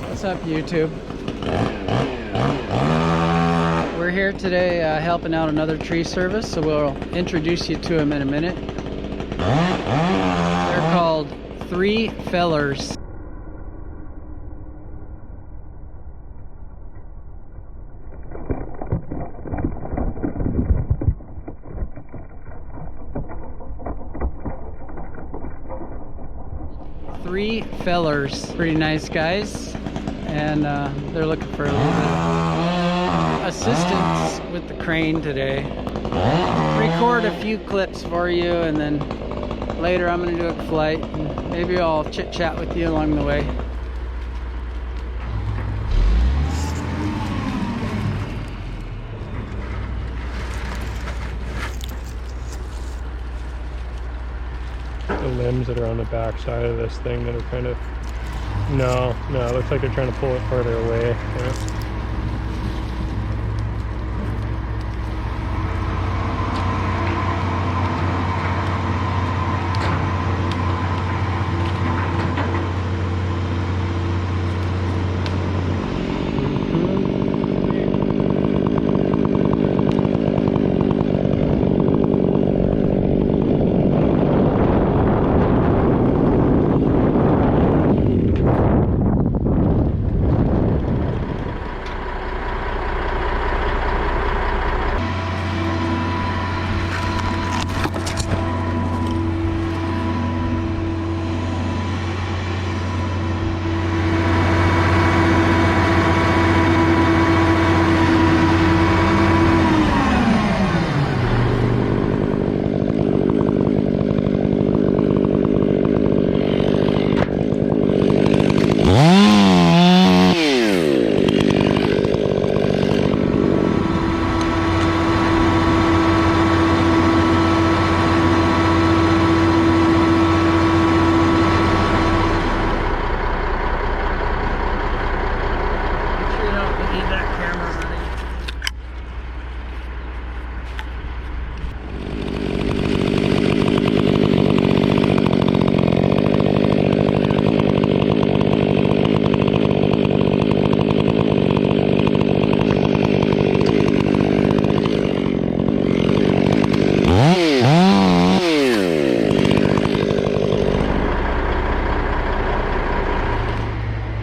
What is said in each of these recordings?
What's up, YouTube? We're here today helping out another tree service, so we'll introduce you to them in a minute. They're called Three Fellers. Three Fellers. Pretty nice guys. And they're looking for a little bit of assistance with the crane today. Record a few clips for you, and then later I'm going to do a flight, and maybe I'll chit chat with you along the way. The limbs that are on the back side of this thing that are kind of no, it looks like they're trying to pull it further away. Yeah.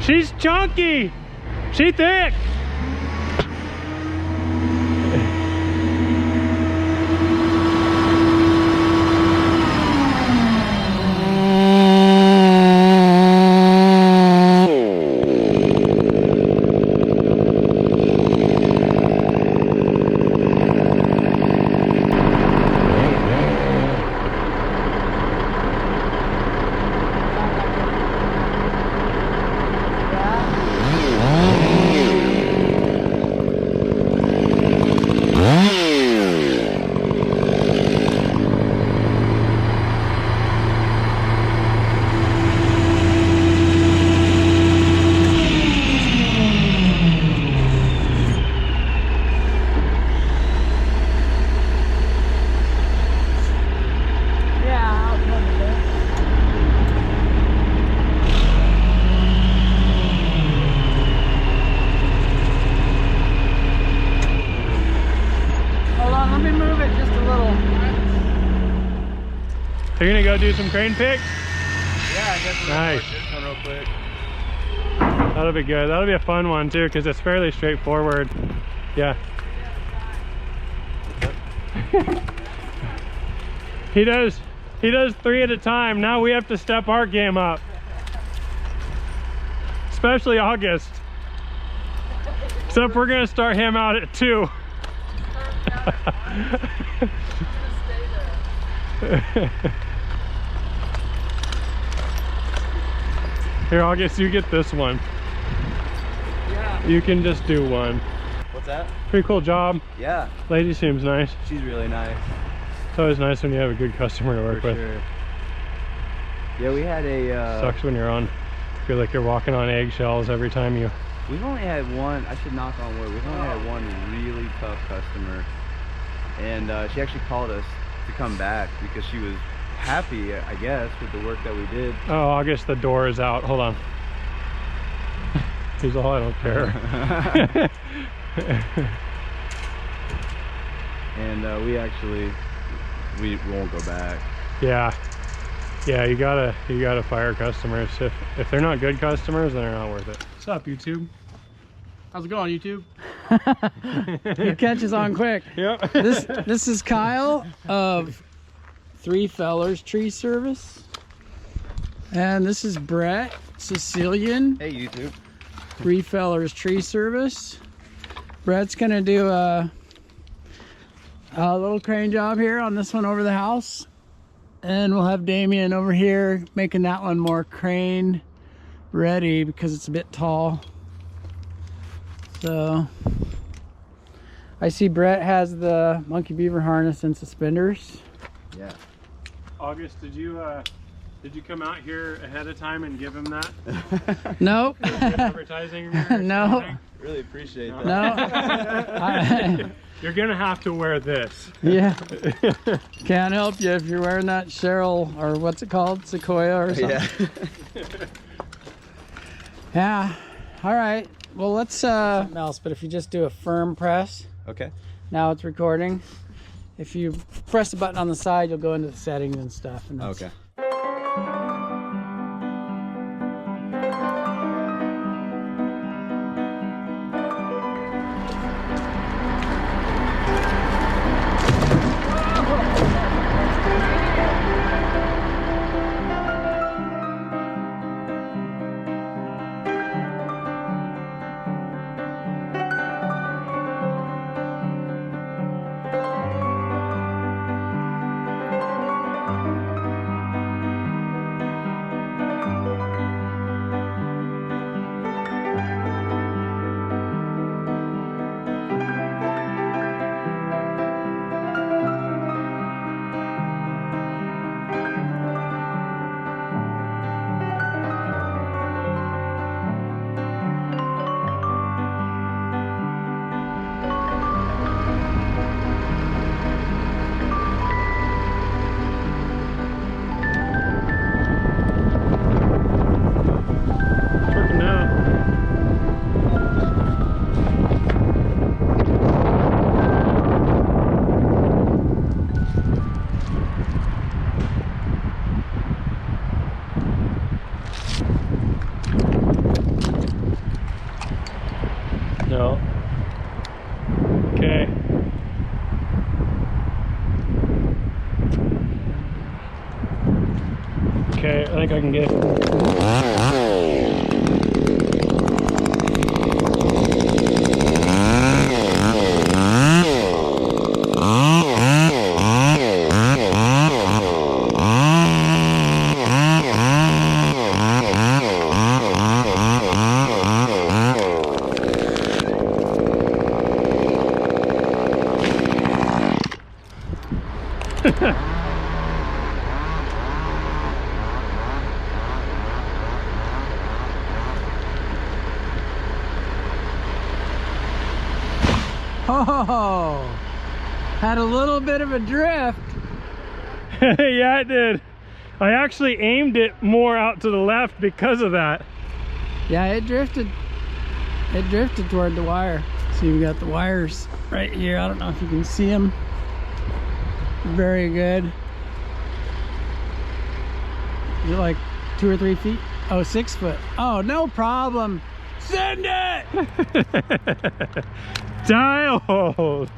She's chunky. She thick. So you're gonna go do some crane picks? Yeah, I guess nice. This one real quick. That'll be good. That'll be a fun one too, because it's fairly straightforward. Yeah. He does 3 at a time. Now we have to step our game up. Especially August. Except we're gonna start him out at 2. Here, August, you get this one. Yeah. You can just do one. What's that? Pretty cool job. Yeah. Lady seems nice. She's really nice. It's always nice when you have a good customer to work For with. sure. Yeah, we had a... Sucks when you're on, feel like you're walking on eggshells every time you We've only had one, I should knock on wood, we've only had one really tough customer. And she actually called us to come back because she was happy, I guess, with the work that we did. Oh, August, the door is out. Hold on. He's all, I don't care. And we won't go back. Yeah, you gotta fire customers. If they're not good customers, then they're not worth it. What's up, YouTube? How's it going, YouTube? You catch us on quick. Yep. This is Kyle of Three Fellers Tree Service, and this is Brett Sicilian. Hey, YouTube. Three Fellers Tree Service. Brett's gonna do a little crane job here on this one over the house, and we'll have Damien over here making that one more crane ready because it's a bit tall. So I see Brett has the monkey beaver harness and suspenders. Yeah. August, did you come out here ahead of time and give him that? Nope. Advertising? No. Really appreciate that. No. You're gonna have to wear this. Yeah. Can't help you if you're wearing that Cheryl, or what's it called? Sequoia or something. Yeah. Yeah. All right. Well, let's something else, but if you just do a firm press, Okay. now it's recording. If you press the button on the side, you'll go into the settings and stuff. And that's, Okay. No. Okay. Okay, I think I can get it. Oh, had a little bit of a drift. Yeah, it did. I actually aimed it more out to the left because of that. Yeah, it drifted. It drifted toward the wire. So you've got the wires right here. I don't know if you can see them. Very good. Is it like 2 or 3 feet? Oh, 6 foot. Oh, no problem. Send it! Dial hold.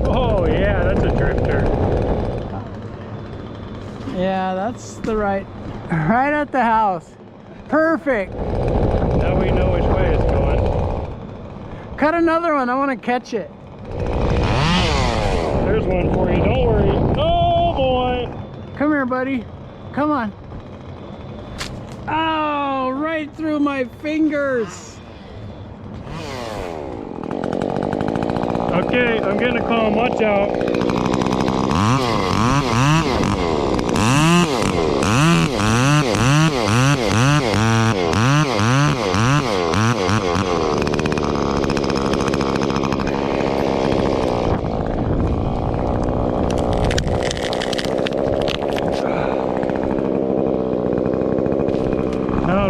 Oh yeah, that's a drifter. Yeah, that's the right at the house. Perfect. Now we know which way it's going. Cut another one. I want to catch it. There's one for you, don't worry. Oh boy. Come here, buddy. Come on. Oh, right through my fingers. Okay, I'm getting a call. Watch out.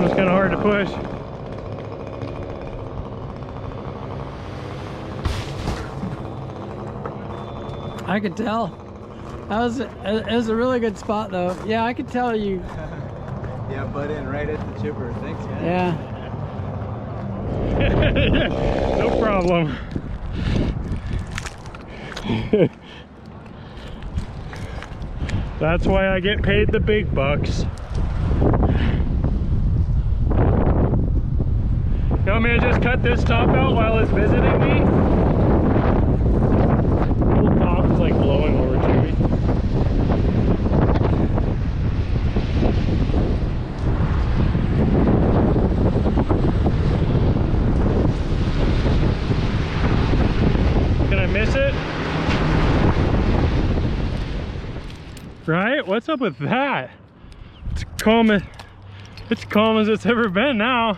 one's kind of hard to push. I could tell. It was a really good spot though. Yeah, I could tell you. Yeah, butt in right at the chipper. Thanks, man. Yeah. No problem. That's why I get paid the big bucks. You want me to just cut this top out while it's visiting me? The whole top is like blowing over to me. Can I miss it? Right? What's up with that? It's calm as it's ever been now.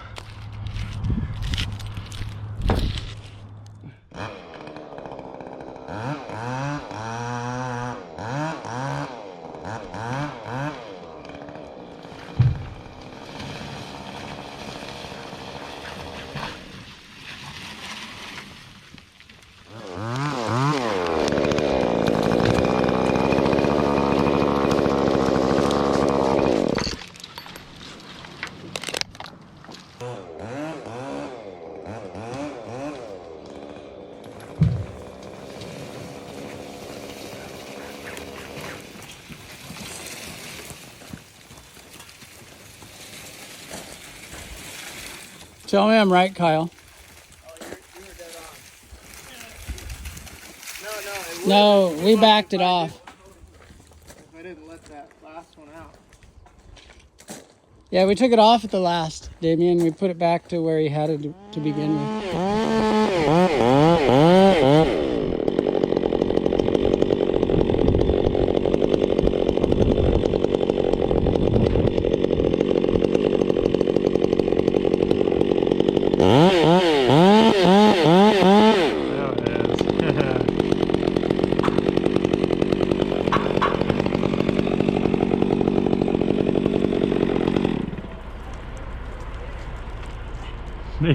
Tell me I'm right, Kyle. Oh, you were dead on. No, we backed it off. If I didn't let that last one out. Yeah, we took it off at the last, Damien. We put it back to where he had it to begin with.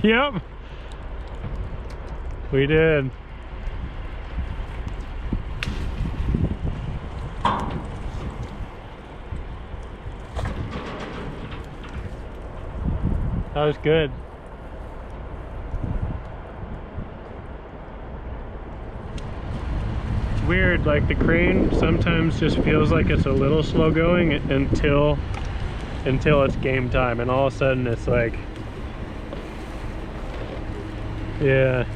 Yep, we did. That was good. It's weird, like the crane sometimes just feels like it's a little slow going until it's game time, and all of a sudden it's like, yeah,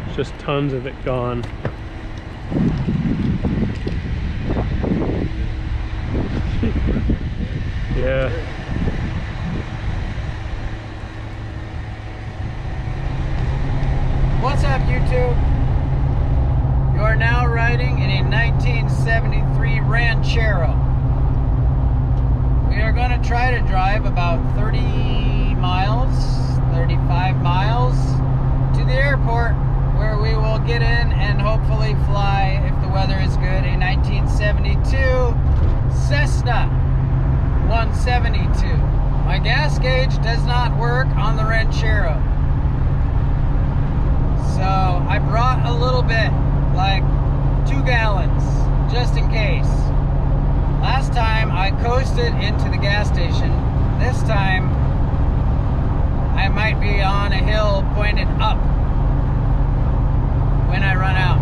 it's just tons of it gone. Yeah. What's up, YouTube? You are now riding in a 1973 Ranchero. We are going to try to drive about 30 miles, 35 miles to the airport, where we will get in and hopefully fly, if the weather is good, a 1972 Cessna 172. My gas gauge does not work on the Ranchero, so I brought a little bit, like 2 gallons, just in case. Last time I coasted into the gas station. This time I might be on a hill pointed up when I run out.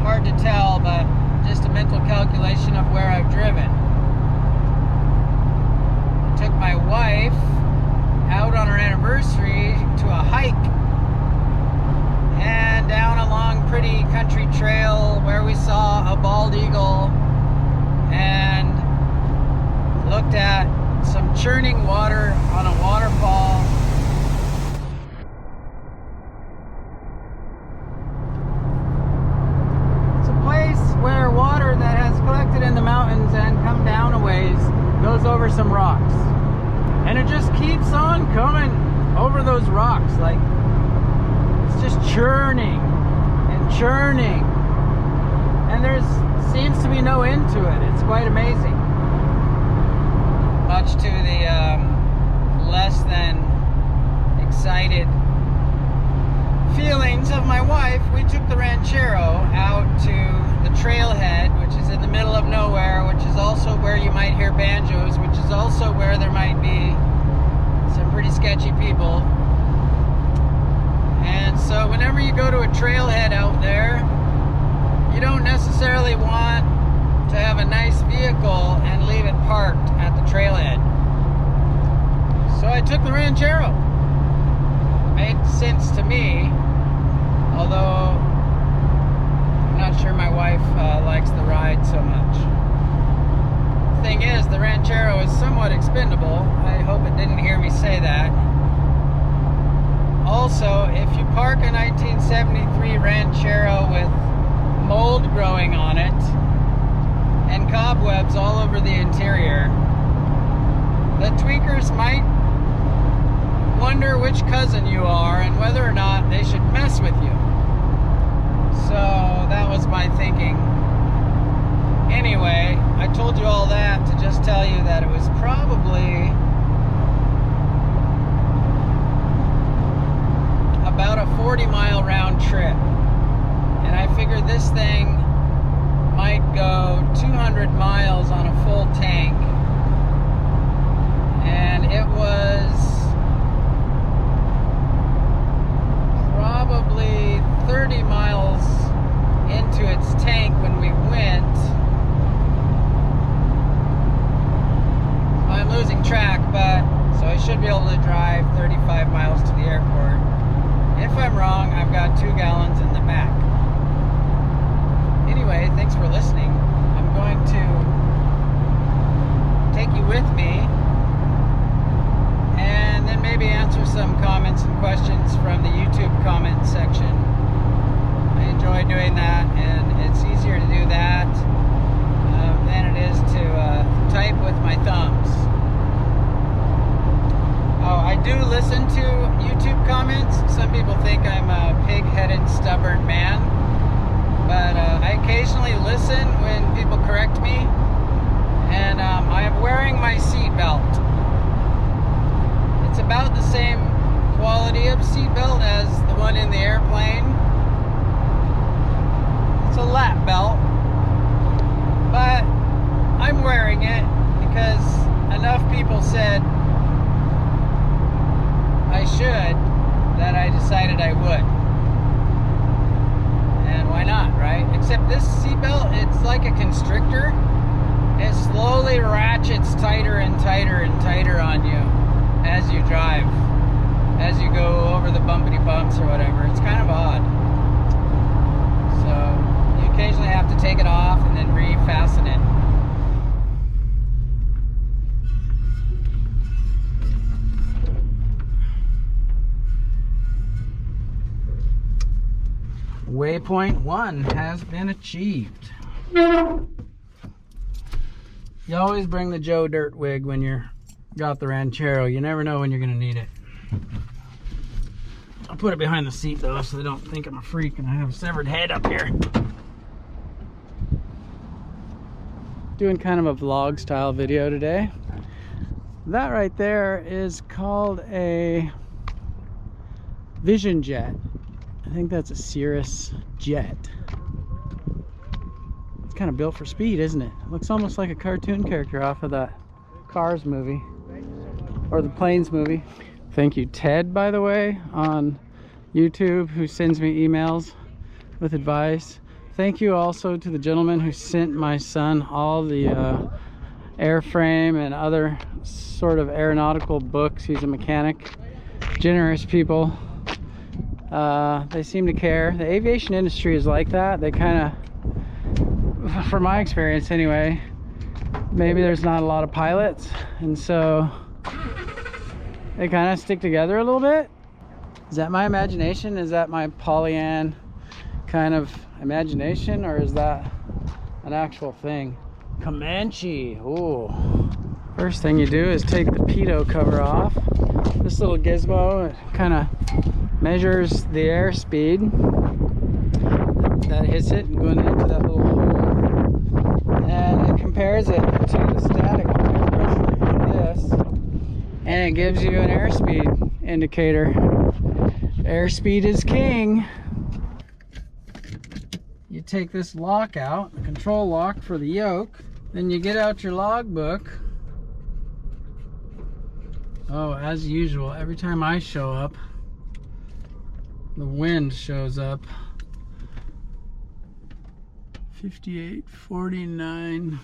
Hard to tell, but just a mental calculation of where I've driven. I took my wife out on her anniversary to a hike and down a long, pretty country trail where we saw a bald eagle and looked at some churning water on a waterfall. It's a place where water that has collected in the mountains and come down a ways goes over some rocks, and it just keeps on coming over those rocks, like it's just churning and churning, and there's seems to be no end to it. It's quite amazing. Much excited feelings of my wife, we took the Ranchero out to the trailhead, which is in the middle of nowhere, which is also where you might hear banjos, which is also where there might be some pretty sketchy people. And so whenever you go to a trailhead out there, you don't necessarily want to have a nice vehicle and leave it parked at the trailhead. So I took the Ranchero. It made sense to me, although I'm not sure my wife likes the ride so much. The thing is, the Ranchero is somewhat expendable. I hope it didn't hear me say that. Also, if you park a 1973 Ranchero with mold growing on it and cobwebs all over the interior, the tweakers might wonder which cousin you are and whether or not they should mess with you. So that was my thinking. Anyway, I told you all that to just tell you that it was probably about a 40-mile round trip. And I figured this thing might go 200 miles on a full tank. And it was probably 30 miles into its tank when we went. I'm losing track, but so I should be able to drive 35 miles to the airport. If I'm wrong, I've got 2 gallons in the back. Anyway, thanks for listening. I'm going to take you with me and then maybe answer some comments and questions from the YouTube comment section. I enjoy doing that, and it's easier to do that than it is to type with my thumbs. Oh, I do listen to YouTube comments. Some people think I'm a pig-headed, stubborn man, but I occasionally listen when people correct me, and I am wearing my seat belt. It's about the same quality of seat belt as the one in the airplane. It's a lap belt, but I'm wearing it because enough people said I should that I decided I would. And why not, right? Except this seatbelt, it's like a constrictor. It slowly ratchets tighter and tighter and tighter on you as you drive, as you go over the bumpity bumps or whatever. It's kind of odd. So you occasionally have to take it off and then refasten it. Waypoint 1 has been achieved. You always bring the Joe Dirt wig when you're got the Ranchero. You never know when you're gonna need it. I'll put it behind the seat though, so they don't think I'm a freak and I have a severed head up here. Doing kind of a vlog style video today. That right there is called a Vision Jet. I think that's a Cirrus jet. It's kind of built for speed, isn't it? It looks almost like a cartoon character off of that Cars movie or the Planes movie. Thank you, Ted, by the way, on YouTube, who sends me emails with advice. Thank you also to the gentleman who sent my son all the airframe and other sort of aeronautical books. He's a mechanic. Generous people. They seem to care. The aviation industry is like that. They kind of, from my experience anyway, maybe there's not a lot of pilots, and so they kind of stick together a little bit. Is that my imagination? Is that my Pollyann kind of imagination, or is that an actual thing? Comanche. Ooh. First thing you do is take the pitot cover off. This little gizmo, it kind of measures the airspeed that hits it and going into that little hole, and it compares it to the static air pressure in this, and it gives you an airspeed indicator. Airspeed is king. You take this lock out, the control lock for the yoke, then you get out your logbook. Oh, as usual, every time I show up, the wind shows up. 58.49.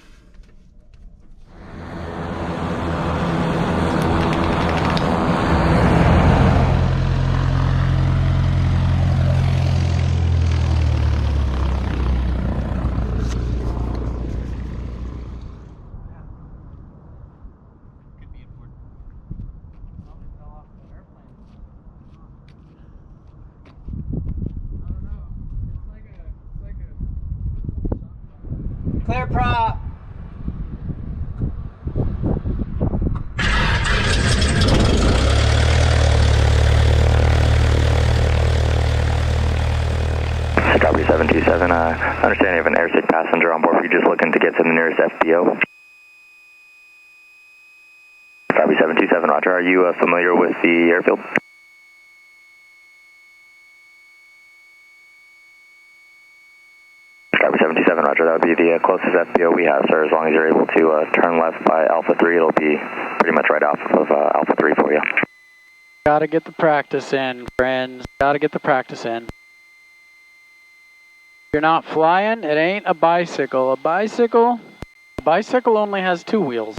Clear prop. Copy 727. Understand you have an airside passenger on board. If you're just looking to get to the nearest FBO. Copy 727. Roger. Are you familiar with the airfield? Copy 727. Roger. That would be the closest FBO we have, sir. As long as you're able to turn left by Alpha 3, it'll be pretty much right off of Alpha 3 for you. Gotta get the practice in, friends. Gotta get the practice in. If you're not flying, it ain't a bicycle. A bicycle only has 2 wheels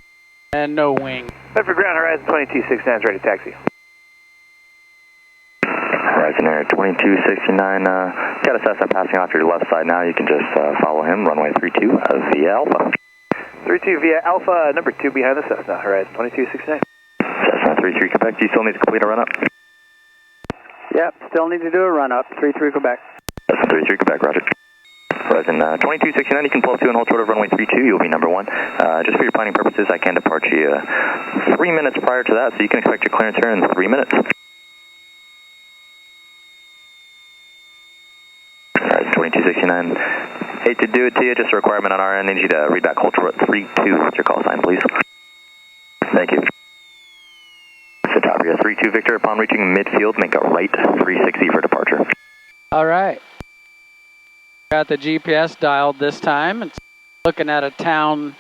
and no wing. Bedford Ground Horizon 2269 is ready to taxi. Horizon Air 2269, got a Cessna passing off your left side now. You can just follow him, runway 32 via Alpha. 32 via Alpha, number 2 behind the Cessna, Horizon 2269. Cessna 33 Quebec, do you still need to complete a run-up? Yep, still need to do a run-up, 33 Quebec. Cessna 33 Quebec, roger. Horizon 2269, you can pull up to and hold short of runway 32, you'll be number 1. Just for your planning purposes, I can depart you 3 minutes prior to that, so you can expect your clearance here in 3 minutes. Horizon 2269, hate to do it to you, just a requirement on our end, need you to read back hold short 32 with your call sign, please. Thank you. Satavia 32 Victor, upon reaching midfield, make a right 360 for departure. All right. Got the GPS dialed this time. It's looking at a town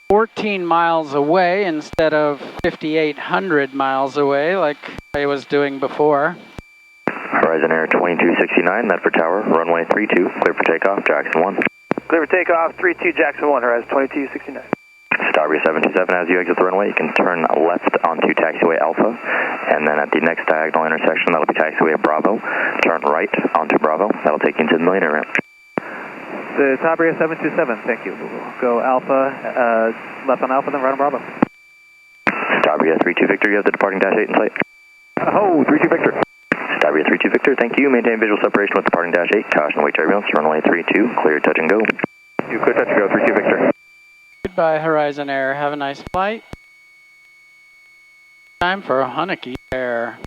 14 miles away instead of 5,800 miles away like I was doing before. Horizon Air 2269, Medford Tower, runway 32, clear for takeoff, Jackson 1. Clear for takeoff, 32 Jackson 1, Horizon 2269. Starbury 727, as you exit the runway, you can turn left onto taxiway Alpha, and then at the next diagonal intersection, that'll be taxiway Bravo. Turn right onto Bravo, that'll take you into the Millionaire Ramp. The Sabria 727, thank you. We'll go Alpha, left on Alpha, then right on Bravo. Starbury 32 Victor, you have the departing Dash 8 in sight. Oh, 32 Victor. Starbury 32 Victor, thank you. Maintain visual separation with departing Dash 8. Caution, wait turbulence, runway 32, clear touch and go. You clear touch and go, 32 Victor. Goodbye, Horizon Air. Have a nice flight. Time for a Hunnicky Air.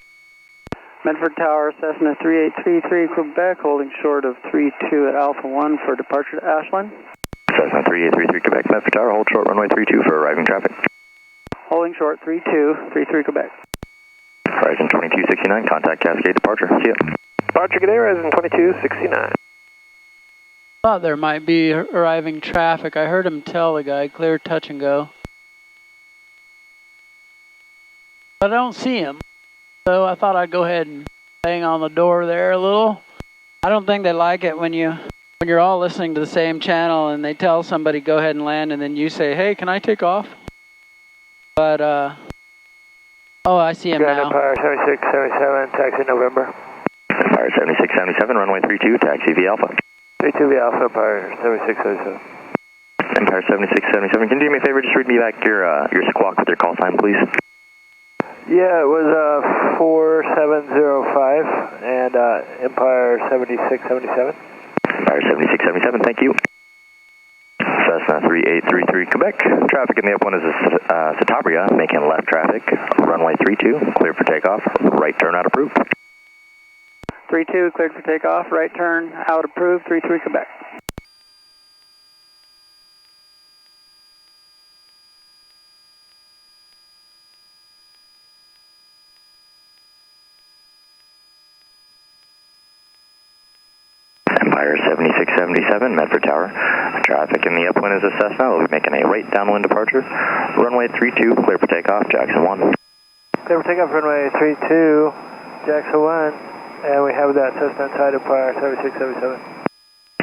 Medford Tower, Cessna 3833 Quebec, holding short of 32 at Alpha 1 for departure to Ashland. Cessna 3833 Quebec, Medford Tower, hold short runway 32 for arriving traffic. Holding short 3233 Quebec. Horizon 2269, contact Cascade departure. See ya. Departure, good day, Horizon 2269. Thought there might be arriving traffic. I heard him tell the guy, clear touch and go. But I don't see him. So I thought I'd go ahead and bang on the door there a little. I don't think they like it when you're all listening to the same channel and they tell somebody go ahead and land and then you say, hey, can I take off? But, oh, I see him now. Empire 7677, taxi November. Empire 7677, runway 32, taxi via Alpha. 32 via Alpha, Empire 7677. Empire 7677, can you do me a favor, just read me back your squawk with your call sign, please? Yeah, it was 4705 and Empire 7677. Empire 7677, thank you. Cessna 3833 Quebec. Traffic in the up one is Satavria, making left traffic. Runway 32, clear for takeoff. Right turn out approved. 32 cleared for takeoff, right turn out approved, 33 Quebec. Fire 7677, Medford Tower. Traffic in the upwind is a Cessna. We'll be making a right downwind departure. Runway 32, clear for takeoff, Jackson 1. Clear for takeoff, runway 32, Jackson 1, and we have that Cessna tied to Fire 7677.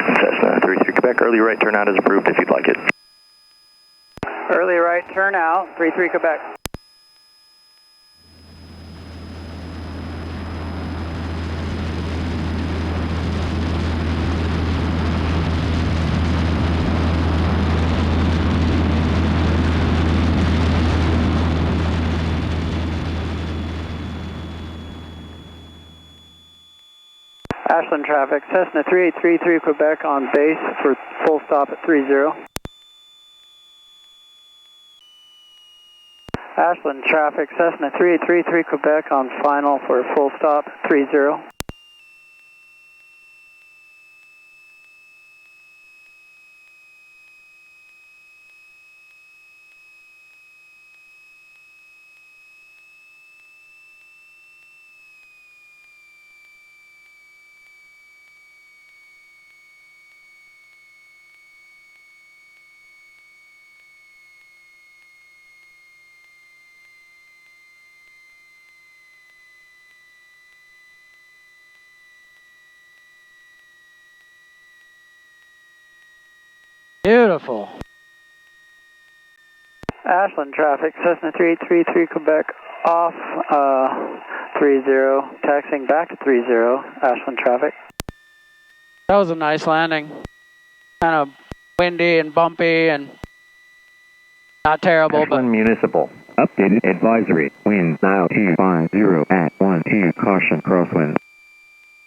Cessna 33 Quebec, early right turnout is approved if you'd like it. Early right turnout, 33 Quebec. Ashland traffic, Cessna 3833 Quebec on base for full stop at 30. Ashland traffic, Cessna 3833 Quebec on final for full stop 30. Beautiful. Ashland traffic, Cessna 3833 Quebec off 30, taxiing back to 30, Ashland traffic. That was a nice landing. Kind of windy and bumpy and not terrible, but Ashland Municipal. Updated advisory. Winds now 250 at 12. Caution crosswind.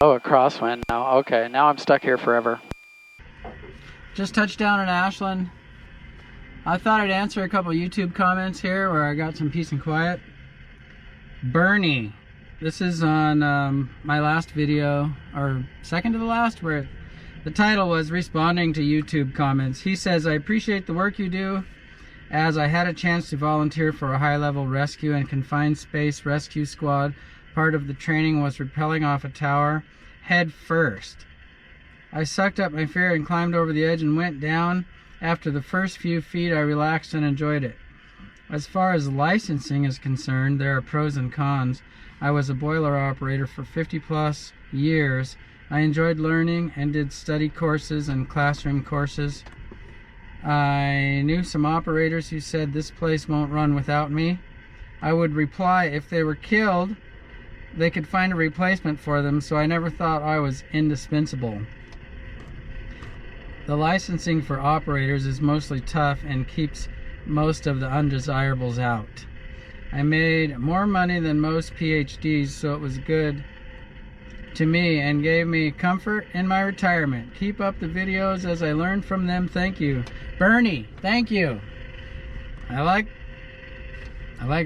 oh, a crosswind now. Okay, now I'm stuck here forever. Just touched down in Ashland. I thought I'd answer a couple YouTube comments here where I got some peace and quiet. Bernie, this is on my last video, or second to the last, where the title was responding to YouTube comments. He says, I appreciate the work you do, as I had a chance to volunteer for a high-level rescue and confined space rescue squad. Part of the training was rappelling off a tower head first. I sucked up my fear and climbed over the edge and went down. After the first few feet, I relaxed and enjoyed it. As far as licensing is concerned, there are pros and cons. I was a boiler operator for 50+ years. I enjoyed learning and did study courses and classroom courses. I knew some operators who said this place won't run without me. I would reply if they were killed, they could find a replacement for them, so I never thought I was indispensable. The licensing for operators is mostly tough and keeps most of the undesirables out. I made more money than most PhDs, so it was good to me and gave me comfort in my retirement. Keep up the videos as I learn from them. Thank you. Bernie, thank you. I like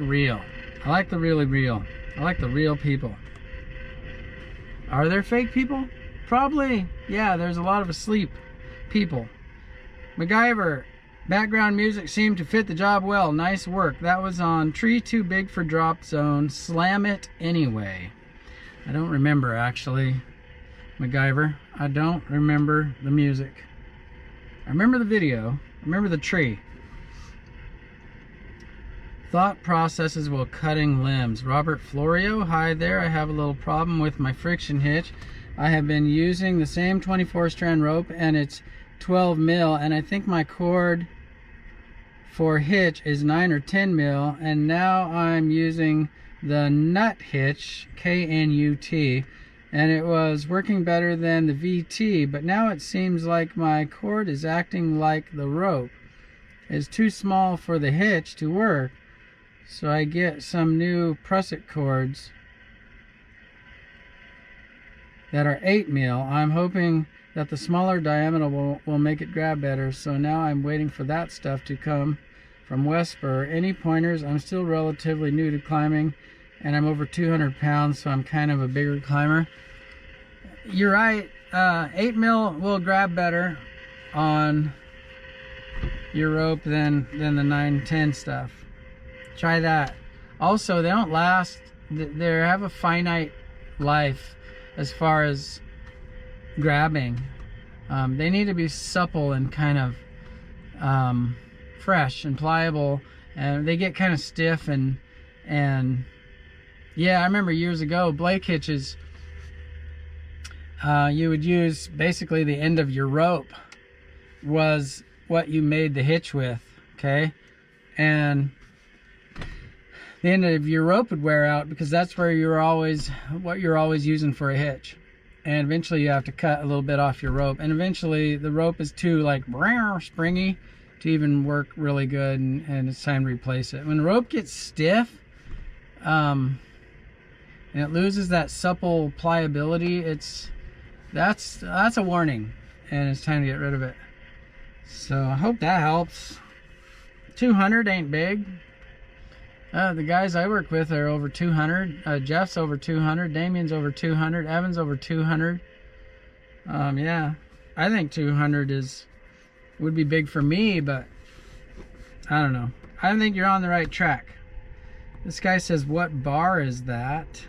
real. I like the really real. I like the real people. Are there fake people? Probably. Yeah, there's a lot of asleep people. MacGyver, background music seemed to fit the job well. Nice work. That was on Tree Too Big for Drop Zone. Slam it anyway. I don't remember, actually, MacGyver. I don't remember the music. I remember the video. I remember the tree. Thought processes while cutting limbs. Robert Florio, hi there. I have a little problem with my friction hitch. I have been using the same 24 strand rope and it's 12 mil, and I think my cord for hitch is 9 or 10 mil, and now I'm using the nut hitch, KNUT, and it was working better than the VT, but now it seems like my cord is acting like the rope is too small for the hitch to work, so I get some new prusik cords that are 8 mil. I'm hoping that the smaller diameter will make it grab better, so now I'm waiting for that stuff to come from Westspur. Any pointers? I'm still relatively new to climbing, and I'm over 200 pounds, so I'm kind of a bigger climber. You're right, 8 mil will grab better on your rope than the 9-10 stuff. Try that. Also, they don't last, they have a finite life as far as grabbing. They need to be supple and kind of fresh and pliable, and they get kind of stiff and yeah, I remember years ago, Blake hitches, you would use basically the end of your rope was what you made the hitch with, okay? And the end of your rope would wear out because that's where you're always using for a hitch. And eventually you have to cut a little bit off your rope, and eventually the rope is too like springy to even work really good, and it's time to replace it. When the rope gets stiff and it loses that supple pliability, that's a warning, and it's time to get rid of it. So I hope that helps. 200 ain't big. The guys I work with are over 200. Jeff's over 200. Damien's over 200. Evan's over 200. Yeah, I think 200 would be big for me, but I don't know. I think you're on the right track. This guy says, what bar is that?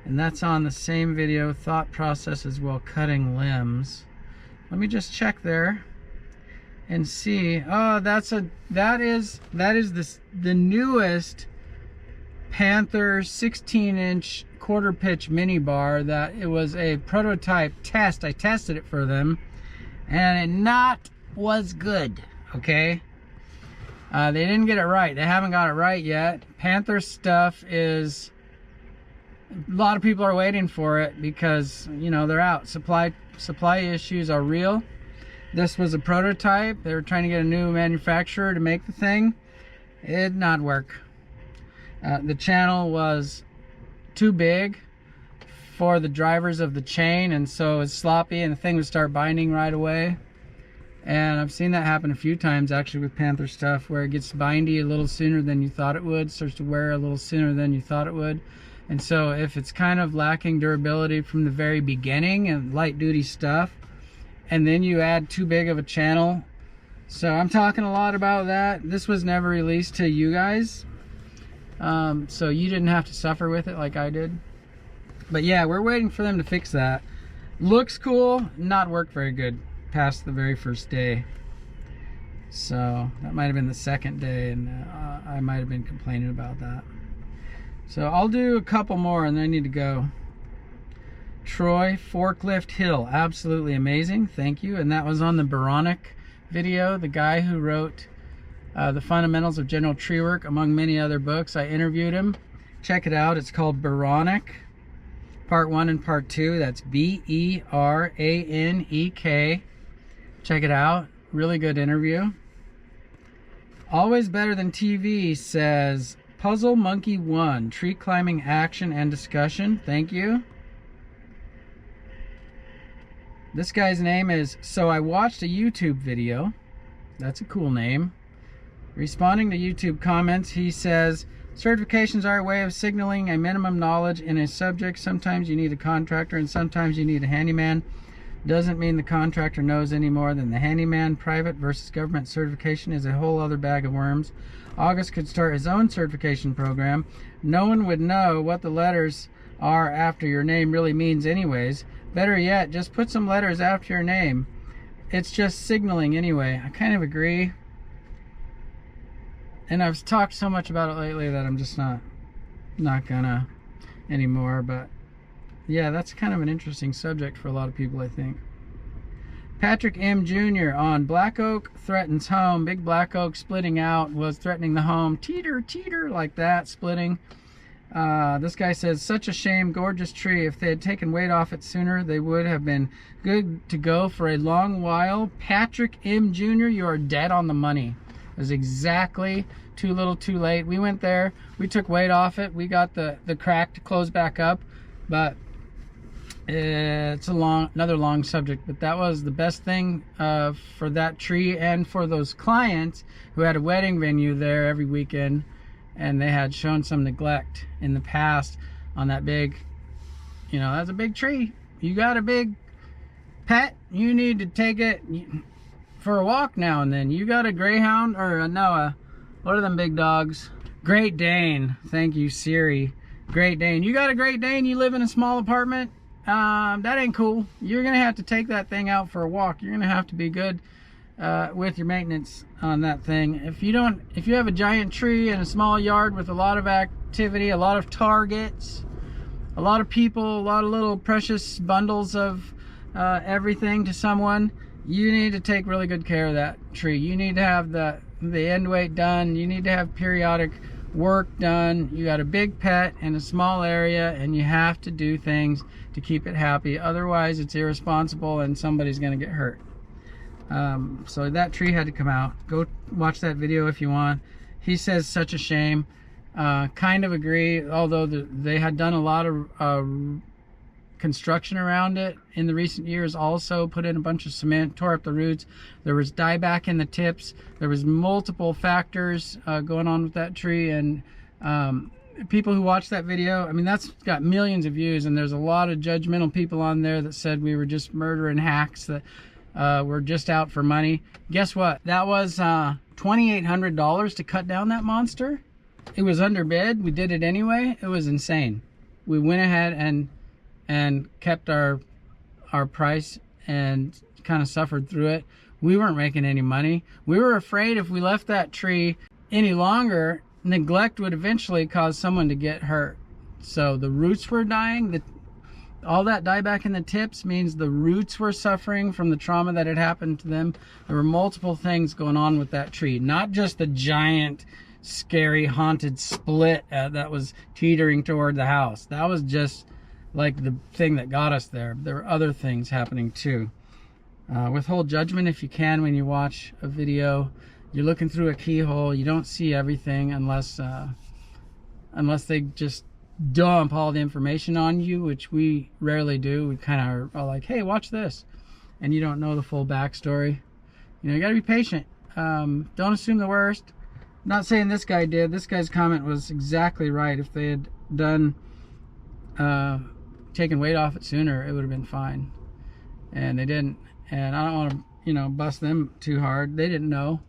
And that's on the same video, thought processes while cutting limbs. Let me just check there and see. Oh, that is the newest Panther 16-inch quarter pitch mini bar. That it was a prototype test. I tested it for them, and it was good. Okay, they didn't get it right. They haven't got it right yet. Panther stuff is, a lot of people are waiting for it because, you know, they're out. Supply issues are real. This was a prototype. They were trying to get a new manufacturer to make the thing. It did not work. The channel was too big for the drivers of the chain, and so it's sloppy, and the thing would start binding right away. And I've seen that happen a few times actually with Panther stuff, where it gets bindy a little sooner than you thought it would, starts to wear a little sooner than you thought it would. And so if it's kind of lacking durability from the very beginning and light duty stuff, and then you add too big of a channel. So I'm talking a lot about that. This was never released to you guys, so you didn't have to suffer with it like I did. But yeah, we're waiting for them to fix that. Looks cool, not worked very good past the very first day. So that might have been the second day, and I might have been complaining about that. So I'll do a couple more and then I need to go. Troy, Forklift Hill, absolutely amazing, thank you. And that was on the Boronic video, the guy who wrote The Fundamentals of General Tree Work, among many other books. I interviewed him. Check it out, it's called Boronic, part 1 and part 2. That's Beranek. Check it out, really good interview. Always better than TV, says Puzzle Monkey 1, tree climbing action and discussion. Thank you. This guy's name is So I Watched a YouTube Video. That's a cool name. Responding to YouTube comments, he says, certifications are a way of signaling a minimum knowledge in a subject. Sometimes you need a contractor and sometimes you need a handyman. Doesn't mean the contractor knows any more than the handyman. Private versus government certification is a whole other bag of worms. August could start his own certification program. No one would know what the letters are after your name really means anyways. Better yet, just put some letters after your name. It's just signaling anyway. I kind of agree. And I've talked so much about it lately that I'm just not gonna anymore. But yeah, that's kind of an interesting subject for a lot of people, I think. Patrick M. Jr. on Black Oak threatens home. Big Black Oak splitting out, was threatening the home. Teeter, teeter, like that, splitting. This guy says, such a shame, gorgeous tree. If they had taken weight off it sooner, they would have been good to go for a long while. Patrick M. Jr., you are dead on the money. It was exactly too little too late. We went there, we took weight off it, we got the crack to close back up, but it's another long subject. But that was the best thing for that tree and for those clients who had a wedding venue there every weekend, and they had shown some neglect in the past on that big, you know, that's a big tree. You got a big pet, you need to take it for a walk now and then. You got a Greyhound, or no, what are them big dogs? Great Dane. Thank you, Siri. Great Dane. You got a Great Dane, you live in a small apartment, that ain't cool. You're gonna have to take that thing out for a walk. You're gonna have to be good with your maintenance on that thing. If you have a giant tree in a small yard with a lot of activity, a lot of targets, a lot of people, a lot of little precious bundles of everything to someone, you need to take really good care of that tree. You need to have the end weight done. You need to have periodic work done. You got a big pet in a small area, and you have to do things to keep it happy. Otherwise, it's irresponsible and somebody's going to get hurt. So that tree had to come out. Go watch that video if you want. He says such a shame. Kind of agree, although they had done a lot of construction around it in the recent years, also put in a bunch of cement, tore up the roots. There was dieback in the tips. There was multiple factors going on with that tree, and people who watched that video, I mean, that's got millions of views, and there's a lot of judgmental people on there that said we were just murdering hacks, that were just out for money. Guess what? That was $2,800 to cut down that monster. It was under bid. We did it anyway. It was insane. We went ahead and kept our price and kind of suffered through it. We weren't making any money. We were afraid if we left that tree any longer, neglect would eventually cause someone to get hurt. So the roots were dying. All that dieback in the tips means the roots were suffering from the trauma that had happened to them. There were multiple things going on with that tree, not just the giant, scary, haunted split that was teetering toward the house. That was just like the thing that got us there. There were other things happening too. Withhold judgment if you can when you watch a video. You're looking through a keyhole. You don't see everything unless they just dump all the information on you, which we rarely do. We kind of are like, hey, watch this, and you don't know the full backstory. You gotta be patient. Don't assume the worst. I'm not saying this guy did. This guy's comment was exactly right. If they had done taken weight off it sooner, it would have been fine, and they didn't. And I don't want to bust them too hard. They didn't know.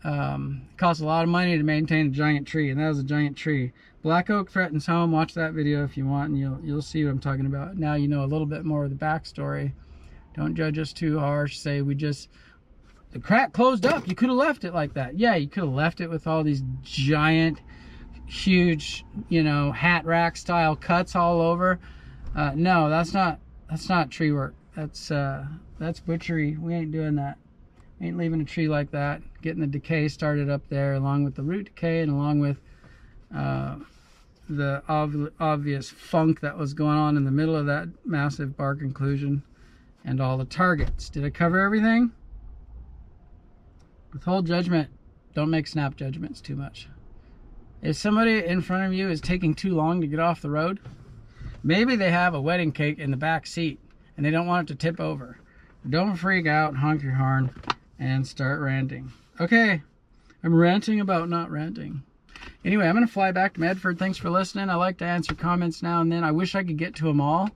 It costs a lot of money to maintain a giant tree, and that was a giant tree. Black Oak threatens home. Watch that video if you want, and you'll see what I'm talking about. Now you know a little bit more of the backstory. Don't judge us too harsh. Say the crack closed up. You could have left it like that. Yeah, you could have left it with all these giant, huge, hat rack style cuts all over. No, that's not tree work. That's butchery. We ain't doing that. We ain't leaving a tree like that. Getting the decay started up there, along with the root decay and along with the obvious funk that was going on in the middle of that massive bark inclusion and all the targets. Did I cover everything? Withhold judgment. Don't make snap judgments too much. If somebody in front of you is taking too long to get off the road, maybe they have a wedding cake in the back seat and they don't want it to tip over. Don't freak out, honk your horn, and start ranting. Okay, I'm ranting about not ranting. Anyway, I'm going to fly back to Medford. Thanks for listening. I like to answer comments now and then. I wish I could get to them all.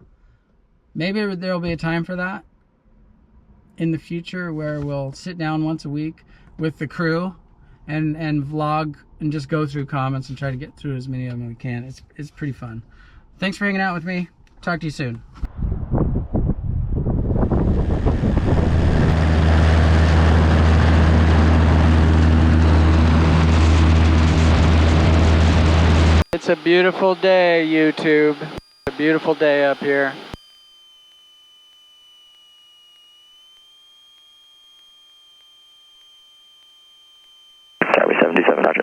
Maybe there'll be a time for that in the future where we'll sit down once a week with the crew and vlog and just go through comments and try to get through as many of them as we can. It's pretty fun. Thanks for hanging out with me. Talk to you soon. It's a beautiful day, YouTube. A beautiful day up here. Tower 77, roger.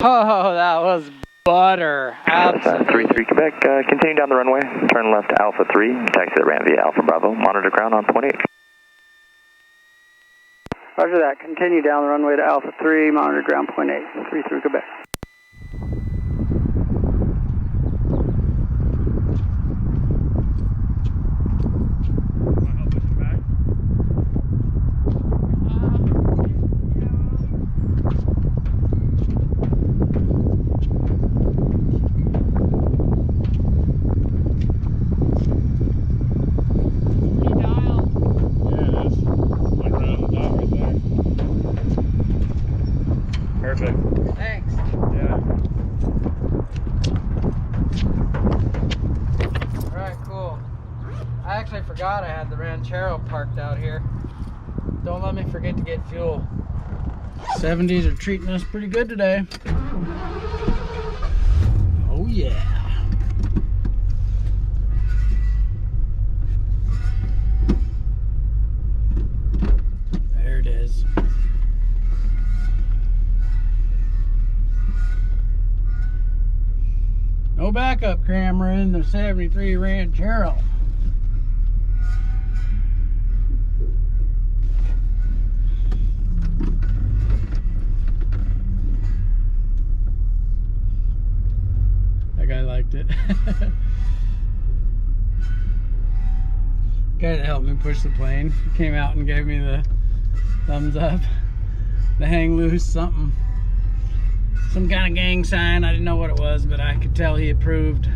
Oh, that was butter. Absolutely. 33 Quebec, continue down the runway. Turn left to Alpha 3. Taxi the ramp via Alpha Bravo. Monitor ground on 28. Roger that. Continue down the runway to Alpha 3, monitor ground point 8, 33 Quebec. Perfect. Thanks. Yeah. Alright, cool. I actually forgot I had the Ranchero parked out here. Don't let me forget to get fuel. 70s are treating us pretty good today. Oh yeah. There it is. No backup camera in the 73 Ranchero. That guy liked it. Guy that helped me push the plane came out and gave me the thumbs up. The hang loose something. Some kind of gang sign. I didn't know what it was, but I could tell he approved.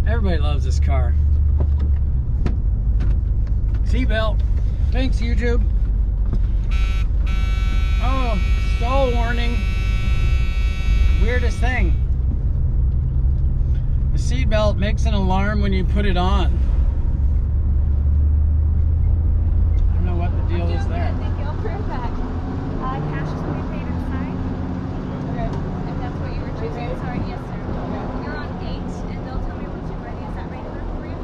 Everybody loves this car. Seatbelt. Thanks, YouTube. Oh, stall warning. Weirdest thing. The seatbelt makes an alarm when you put it on. I don't know what the deal is there. Thank you. I'll prove that. Cash is what we paid inside. Okay. If that's what you were choosing. Sorry, yes, sir. You're on 8, and they'll tell me once you're ready. Is that regular for you?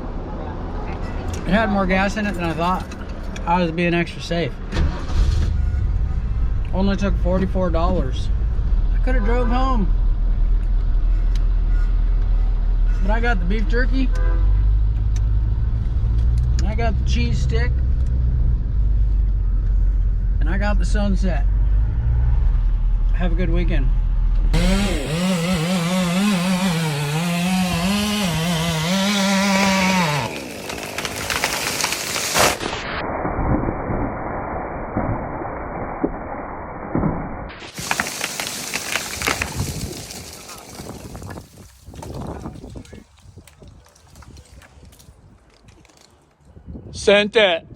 Okay. Thank you. It had more gas in it than I thought. I was being extra safe. Only took $44. I could have drove home. But I got the beef jerky. And I got the cheese stick. And I got the sunset. Have a good weekend. Sent it.